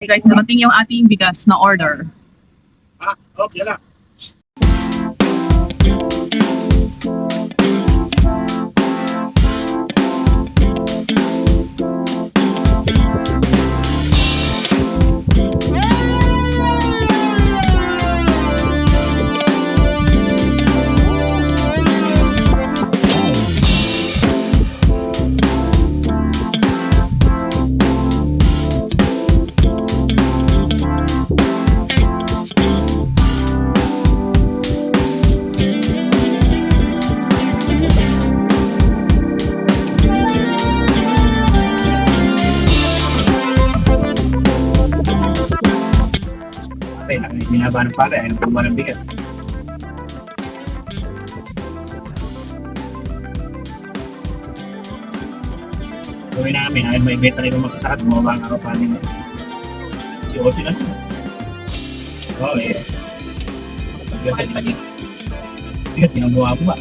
Okay guys, narating yung ating bigas na order. Okay lang. Binaba ng pala, ayun po ng bigas. Gawin namin, ayun may beta rin magsasakot, bumaba ang araw pa rin. Si Oti lang. Oo, eh. Bigas, ginagawa ko ba?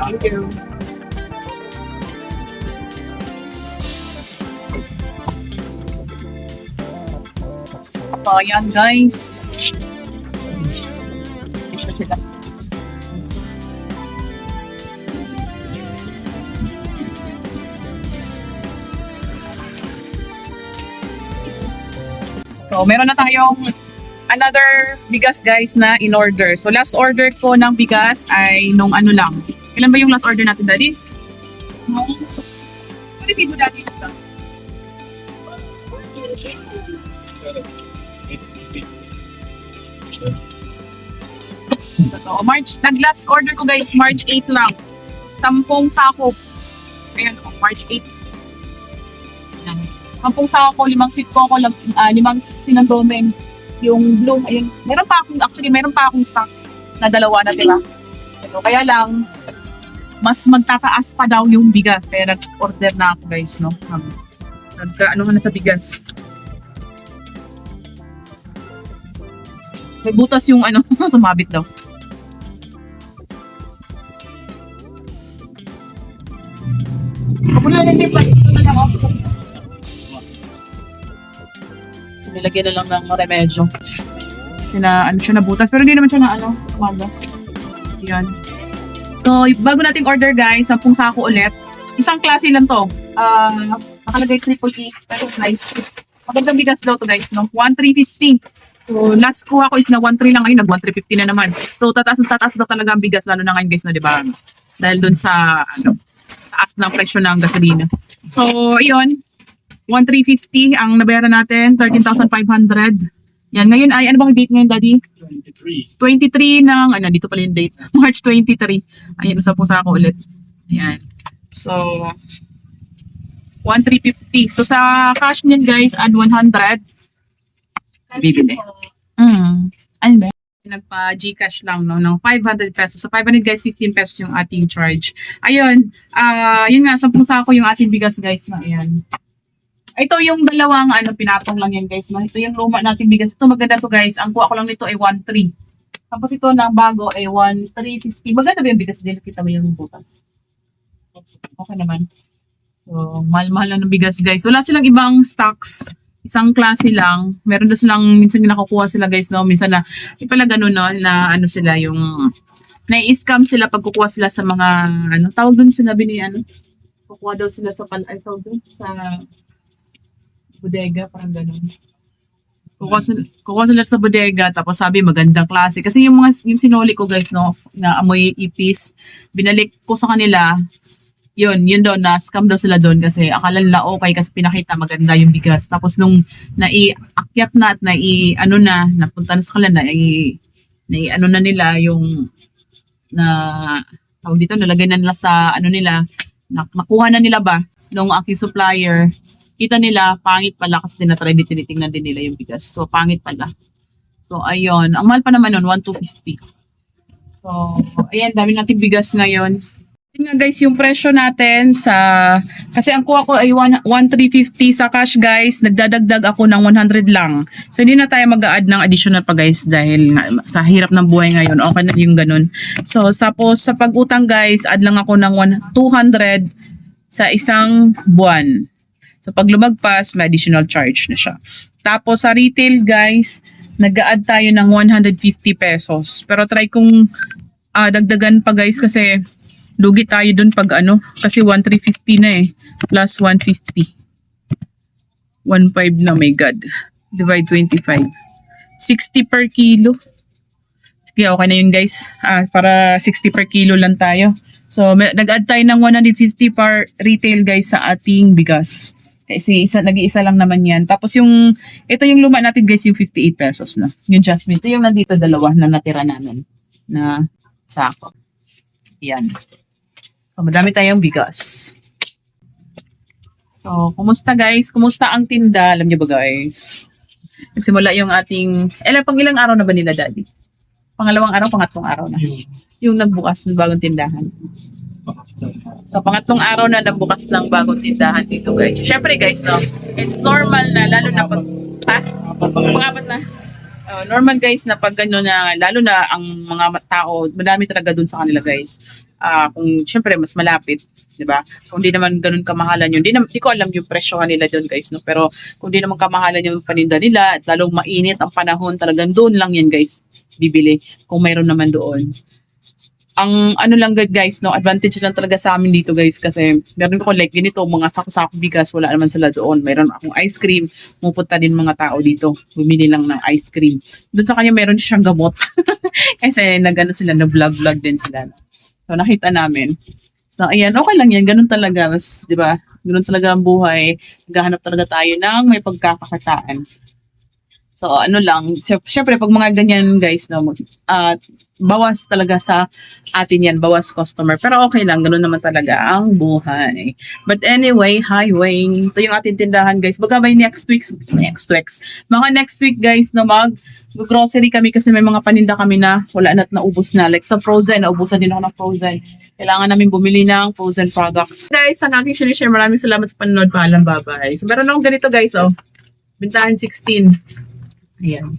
Thank you. So, ayan guys. Isa sila. So, meron na tayong another bigas guys na in order. So, last order ko ng bigas ay nung ano lang. Kailan ba yung last order natin, Daddy? Nung... Resibo, Daddy. Totoo. Nag-last order ko guys, March 8 lang. 10 sako. Ayan, March 8. Ayan. 10 sako, 5 sweet coco, 5 sinandomeng. Yung blue, ayun. Meron pa akong stocks na dalawa na tira. Ito, kaya lang, mas magtataas pa daw yung bigas. Kaya nag-order na ako guys, no? Nagka-ano na sa bigas. May butas yung ano, sumabit daw. Ako na lang din pa. Nilagyan na lang ng remedyo. Ano siya nabutas. Pero hindi naman siya na magas. Yan. So, bago nating order guys, 10 sako ulit. Isang klase lang to. Nakalagay triple X. Pero nice. Magandang bigas daw to guys. No? 1,350. So, last kuha ko is na 1,3 lang ngayon. Nag-1,350 na naman. So, tataas daw talaga ang bigas. Lalo na ngayon guys na, di ba? Dahil dun sa, taas ng presyo ng gasolina. So, ayun. 1,350 ang nabayaran natin. 13,500. Yan. Ngayon ay, ano bang date ngayon, Daddy? 23 ng, dito pala yung date. March 23. Ayan, usap po sa ako ulit. Ayan. So, 1,350. So, sa cash niyan, guys, add 100. Bibili. Ano ba? Nagpa-Gcash lang, no? Ng 500 pesos. So, 500, guys, 15 pesos yung ating charge. Ayun. Yun nga, 10 sako yung ating bigas, guys, na ayan. Ito yung dalawang pinatong lang yan guys. No? Ito yung luma nating bigas. Ito maganda to guys. Ang kuha ko lang nito ay 1,3. Tapos ito ng bago ay 1,350. Maganda ba yung bigas din? Kita mo yung butas? Okay naman. So, mahal-mahal lang ng bigas guys. Wala silang ibang stocks. Isang klase lang. Meron doon silang, minsan nakukuha sila guys. No? Minsan na, pala ganun no? Na sila yung, na-scam sila pag kukuha sila sa mga, tawag doon sinabi ni kukuha daw sila sa tawag doon sa bodega, parang gano'n. Kukuha sila sa bodega, tapos sabi magandang klase. Kasi yung sinuli ko guys, no, na amoy ipis, binalik ko sa kanila, yun daw, na-scam daw sila doon kasi akala nila okay kasi pinakita maganda yung bigas. Tapos nung naiakyat na at napunta na sa kanila, na nila yung, tawag dito, nalagay na nila sa, nakuha na nila ba, nung aking supplier, kita nila, pangit pala kasi tinitingnan din nila yung bigas. So, pangit pala. So, ayun. Ang mahal pa naman nun, 1,250. So, ayan, dami nating bigas ngayon. Yun nga guys, yung presyo natin sa, kasi ang kuha ko ay 1,350 sa cash guys, nagdadagdag ako ng 100 lang. So hindi na tayo mag-a-add ng additional pa guys dahil nga, sa hirap ng buhay ngayon, okay na yung ganun. So tapos sa pag-utang guys, add lang ako ng 200 sa isang buwan. So pag lumagpas, may additional charge na siya. Tapos sa retail guys, nag-a-add tayo ng 150 pesos. Pero try kong dagdagan pa guys kasi lugi tayo dun pag kasi 1,350 na plus 150. 1,500 na, my God. Divide 25. 60 per kilo. Sige, okay na yun guys. Para 60 per kilo lang tayo. So, nag-add tayo ng 150 per retail guys sa ating bigas. Kasi nag-iisa lang naman yan. Tapos ito yung luma natin guys, yung 58 pesos na. Yung jasmine. Ito yung nandito dalawa na natira namin na sako. Yan. So, madami tayong bigas. So, kumusta guys? Kumusta ang tinda? Alam niyo ba guys? Nagsimula yung ating... pang ilang araw na ba nila daddy? Pangalawang araw, pangatlong araw na. Yung nagbukas ng bagong tindahan. So, pangatlong araw na nagbukas ng bagong tindahan dito guys. Siyempre guys, no? It's normal na, lalo na pag... Pangapat na? Normal guys na pag gano'n na, lalo na ang mga tao, madami talaga dun sa kanila guys. Kung syempre mas malapit, 'di ba? Kung di naman ganoon kamahalan yun, di ko alam yung presyo nila doon guys, no. Pero kung di naman kamahalan yung paninda nila at lalong mainit ang panahon, talagang doon lang yan guys bibili kung mayroon naman doon. Ang lang guys, no, advantage lang talaga sa amin dito guys kasi meron ko like ganito, mga sako-sako bigas, wala naman sila doon. Meron akong ice cream, pupunta din mga tao dito, bumili lang ng ice cream. Doon sa kanya meron siyang gamot. Kasi nag-vlog din sila. So nakita namin. So ayan, okay lang yan, ganun talaga, mas, 'di ba? Ganun talaga ang buhay. Naghahanap talaga tayo ng may pagkakakitaan. So lang, syempre pag mga ganyan guys, no, bawas talaga sa atin yan, bawas customer. Pero okay lang, ganun naman talaga ang buhay. But anyway, highway. Ito yung ating tindahan guys. Baga may next week. Mga next week guys na mag-grocery kami kasi may mga paninda kami na wala na't naubos na. Like sa frozen, naubusan din ako ng frozen. Kailangan namin bumili ng frozen products. Guys, ang aking share, maraming salamat sa panonood. Paalam, bye-bye. So meron akong ganito guys, oh. Bintahan 16. Ayan.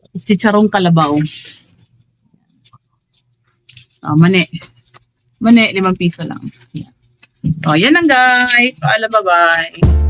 Tapos chicharong kalabaw. Mani. 5 piso lang. Ayan. So, ayan lang guys. Paalam, bye-bye.